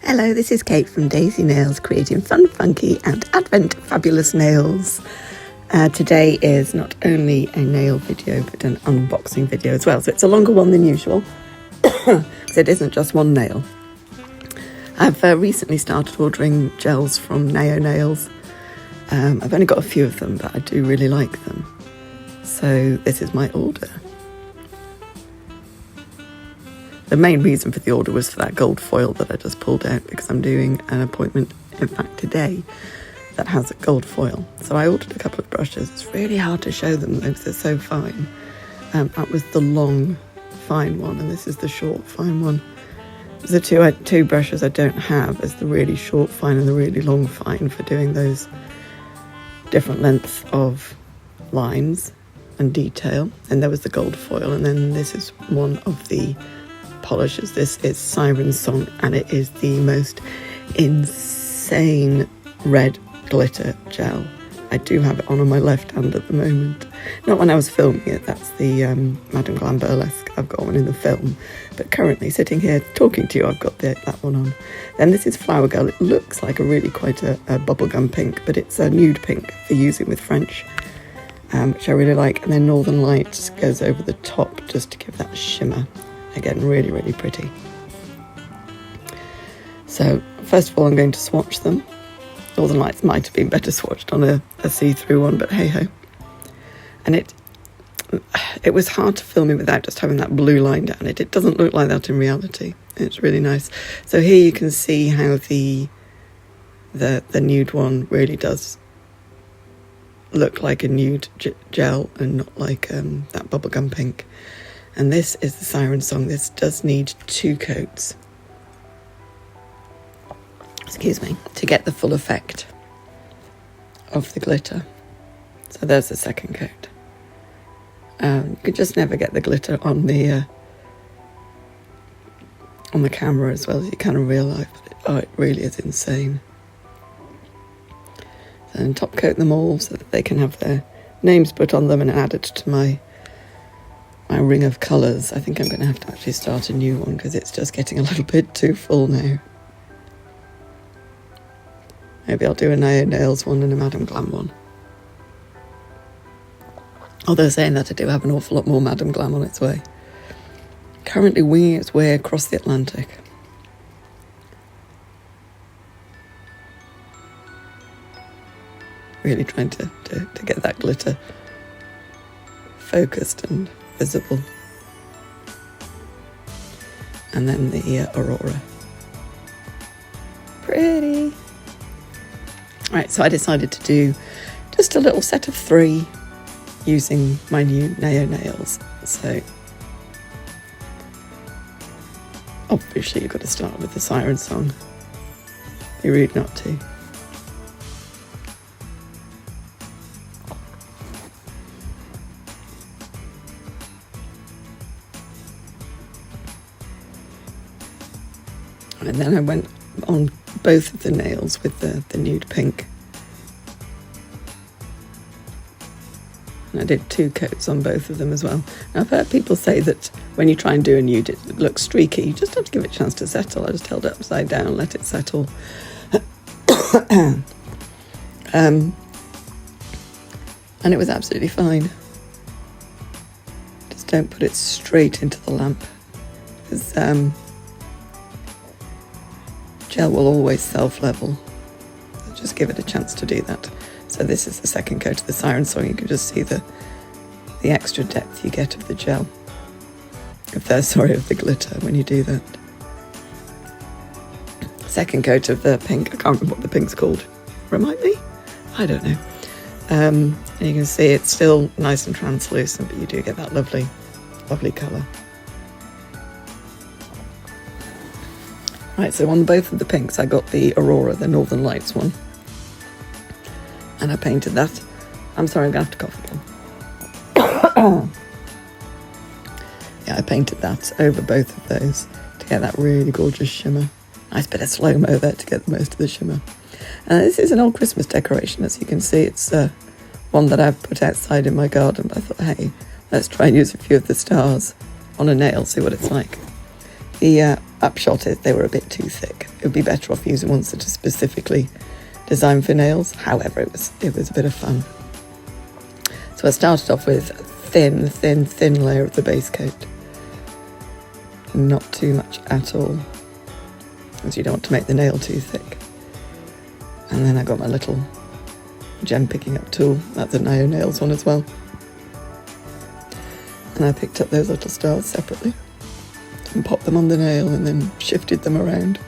Hello, this is Kate from Daisy Nails, creating fun, funky and Advent fabulous nails. Today is not only a nail video, but an unboxing video as well. So it's a longer one than usual, because it isn't just one nail. I've recently started ordering gels from Naio Nails. I've only got a few of them, but I do really like them. So this is my order. The main reason for the order was for that gold foil that I just pulled out, because I'm doing an appointment, in fact today, that has a gold foil. So I ordered a couple of brushes. It's really hard to show them though, because they're so fine. That was the long, fine one, and this is the short, fine one. The two brushes I don't have is the really short, fine and the really long, fine for doing those different lengths of lines and detail. And there was the gold foil, and then this is one of the polishes. This is Siren Song, and it is the most insane red glitter gel. I do have it on my left hand at the moment. Not when I was filming it, that's the Madame Glam Burlesque. I've got one in the film, but currently sitting here talking to you, I've got that one on. Then this is Flower Girl. It looks like quite a bubblegum pink, but it's a nude pink for using with French, which I really like. And then Northern Lights goes over the top just to give that shimmer. Again, really, really pretty. So first of all, I'm going to swatch them. Northern Lights might have been better swatched on a see-through one, but hey-ho. And it was hard to film it without just having that blue line down it. It doesn't look like that in reality. It's really nice. So here you can see how the nude one really does look like a nude gel and not like that bubblegum pink. And this is the Siren Song. This does need 2 coats, excuse me, to get the full effect of the glitter. So there's the second coat. You could just never get the glitter on the camera as well as you can in real life, but it really is insane. So then top coat them all so that they can have their names put on them and added to my ring of colours. I think I'm going to have to actually start a new one because it's just getting a little bit too full now. Maybe I'll do a Naio Nails one and a Madame Glam one. Although saying that, I do have an awful lot more Madame Glam on its way. Currently winging its way across the Atlantic. Really trying to get that glitter focused and visible. And then the Aurora. Pretty. Right, so I decided to do just a little set of 3 using my new Naio Nails. So obviously you've got to start with the Siren Song. Be rude not to. And then I went on both of the nails with the nude pink. And I did 2 coats on both of them as well. Now, I've heard people say that when you try and do a nude, it looks streaky. You just have to give it a chance to settle. I just held it upside down, let it settle. And it was absolutely fine. Just don't put it straight into the lamp, because gel will always self-level. So just give it a chance to do that. So this is the second coat of the Siren Song. You can just see the extra depth you get of the gel. Of the glitter when you do that. Second coat of the pink. I can't remember what the pink's called. Remind me? I don't know. And you can see it's still nice and translucent, but you do get that lovely, lovely colour. Right, so on both of the pinks, I got the Aurora, the Northern Lights one. And I painted that. I'm sorry, I'm going to have to cough again. Yeah, I painted that over both of those to get that really gorgeous shimmer. Nice bit of slow-mo there to get most of the shimmer. This is an old Christmas decoration, as you can see. It's one that I've put outside in my garden. But I thought, hey, let's try and use a few of the stars on a nail, see what it's like. The upshot is they were a bit too thick. It would be better off using ones that are specifically designed for nails. However, it was a bit of fun. So I started off with a thin layer of the base coat. Not too much at all, as you don't want to make the nail too thick. And then I got my little gem picking up tool. That's a Naio Nails one as well. And I picked up those little stars separately and popped them on the nail and then shifted them around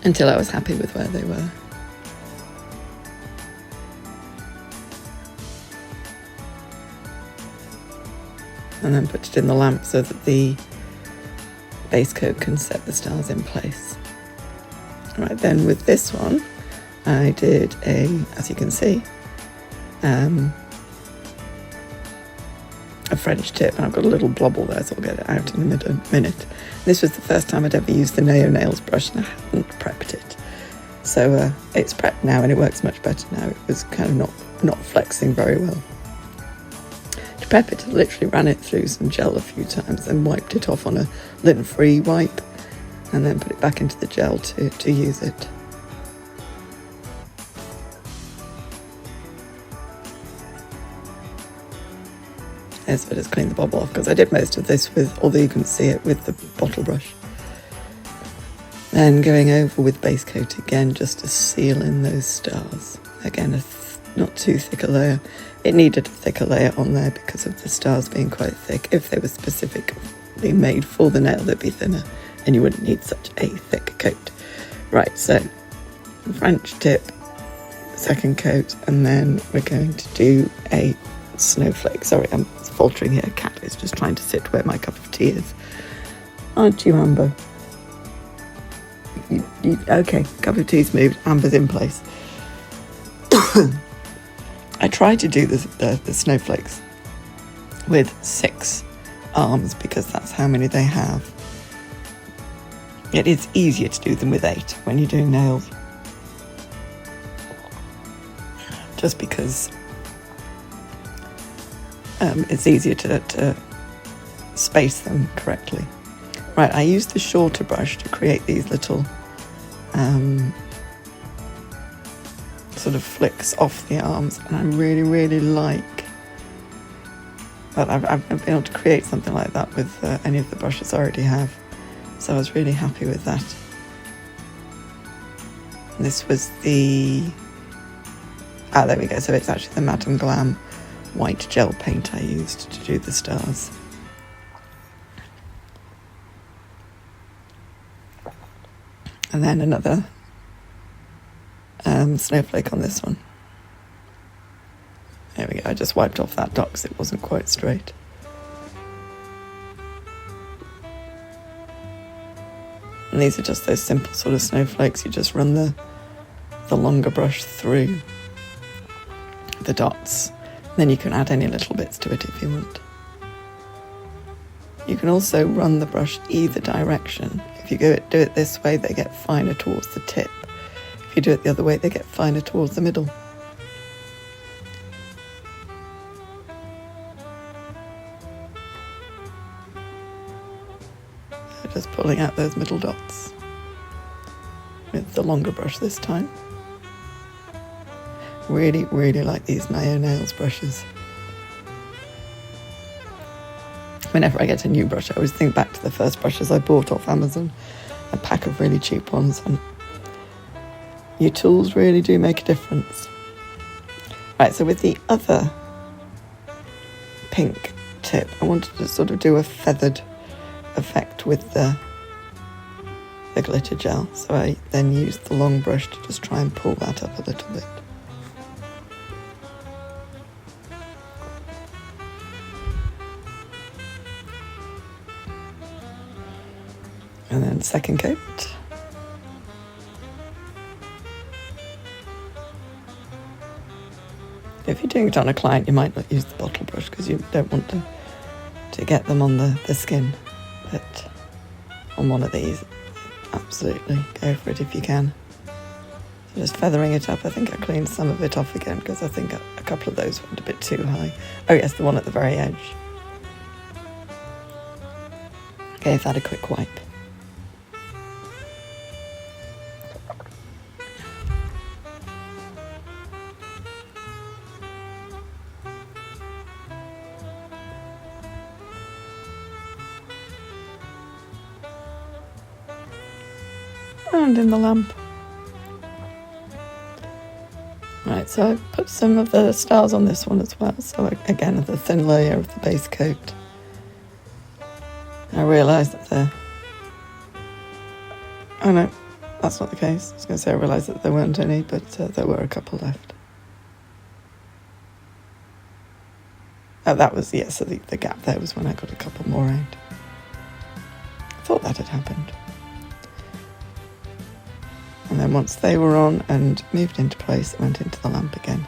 until I was happy with where they were. And then put it in the lamp so that the base coat can set the stars in place. Right, then with this one, I did as you can see, a French tip, and I've got a little blobble there, so I'll get it out in a minute. This was the first time I'd ever used the Naio Nails brush, and I hadn't prepped it. So it's prepped now, and it works much better now. It was kind of not flexing very well. To prep it, I literally ran it through some gel a few times and wiped it off on a lint-free wipe, and then put it back into the gel to use it. So I just cleaned the bobble off, because I did most of this with, although you can see it with the bottle brush. Then going over with base coat again, just to seal in those stars. Again, not too thick a layer. It needed a thicker layer on there because of the stars being quite thick. If they were specifically made for the nail, they'd be thinner, and you wouldn't need such a thick coat. Right, so French tip, second coat, and then we're going to do a snowflake. Sorry, I'm faltering here. Cat is just trying to sit where my cup of tea is. Aren't you, Amber? Okay, cup of tea's moved. Amber's in place. I tried to do the snowflakes with 6 arms because that's how many they have. It is easier to do them with 8 when you're doing nails. Just because it's easier to space them correctly. Right, I used the shorter brush to create these little sort of flicks off the arms, and I really like that I've been able to create something like that with any of the brushes I already have. So I was really happy with that. And this was there we go. So it's actually the Madame Glam white gel paint I used to do the stars. And then another snowflake on this one. There we go. I just wiped off that dot because it wasn't quite straight. And these are just those simple sort of snowflakes. You just run the longer brush through the dots. Then you can add any little bits to it if you want. You can also run the brush either direction. If you do it this way, they get finer towards the tip. If you do it the other way, they get finer towards the middle. So just pulling out those middle dots with the longer brush this time. Really like these Naio Nails brushes. Whenever I get a new brush, I always think back to the first brushes I bought off Amazon, a pack of really cheap ones, and your tools really do make a difference. Right, so with the other pink tip, I wanted to sort of do a feathered effect with the glitter gel, so I then used the long brush to just try and pull that up a little bit. And then second coat. If you're doing it on a client, you might not use the bottle brush because you don't want to get them on the skin. But on one of these, absolutely go for it if you can. So just feathering it up. I think I cleaned some of it off again because I think a couple of those went a bit too high. Oh yes, the one at the very edge. Gave that a quick wipe. And in the lamp. Right, so I put some of the stars on this one as well. So again, the thin layer of the base coat. I realised that oh no, that's not the case. I was going to say I realised that there weren't any, but there were a couple left. That was, yeah, so the gap there was when I got a couple more out. I thought that had happened. And then once they were on and moved into place, it went into the lamp again.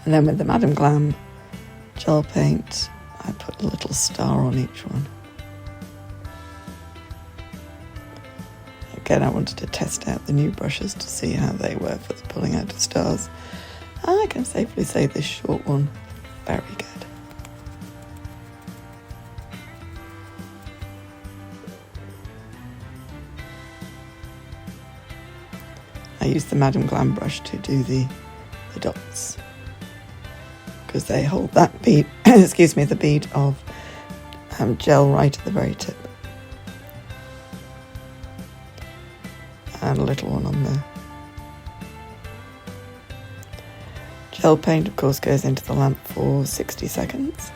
And then with the Madame Glam gel paint, I put a little star on each one. Again, I wanted to test out the new brushes to see how they were for the pulling out of stars. I can safely say this short one, very good. I used the Madame Glam brush to do the dots, because they hold that bead, excuse me, the bead of gel right at the very tip. And a little one on there. Gel paint, of course, goes into the lamp for 60 seconds.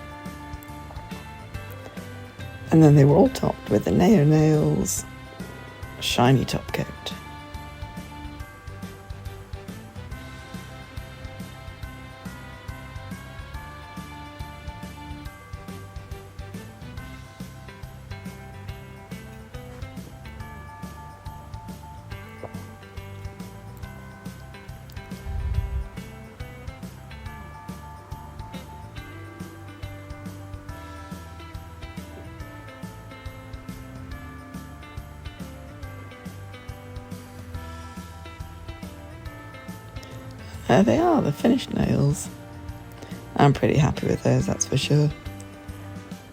And then they were all topped with the Naio Nails shiny top coat. There they are, the finished nails. I'm pretty happy with those, that's for sure.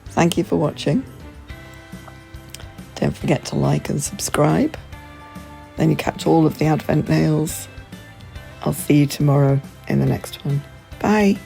Thank you for watching. Don't forget to like and subscribe. Then you catch all of the Advent nails. I'll see you tomorrow in the next one. Bye.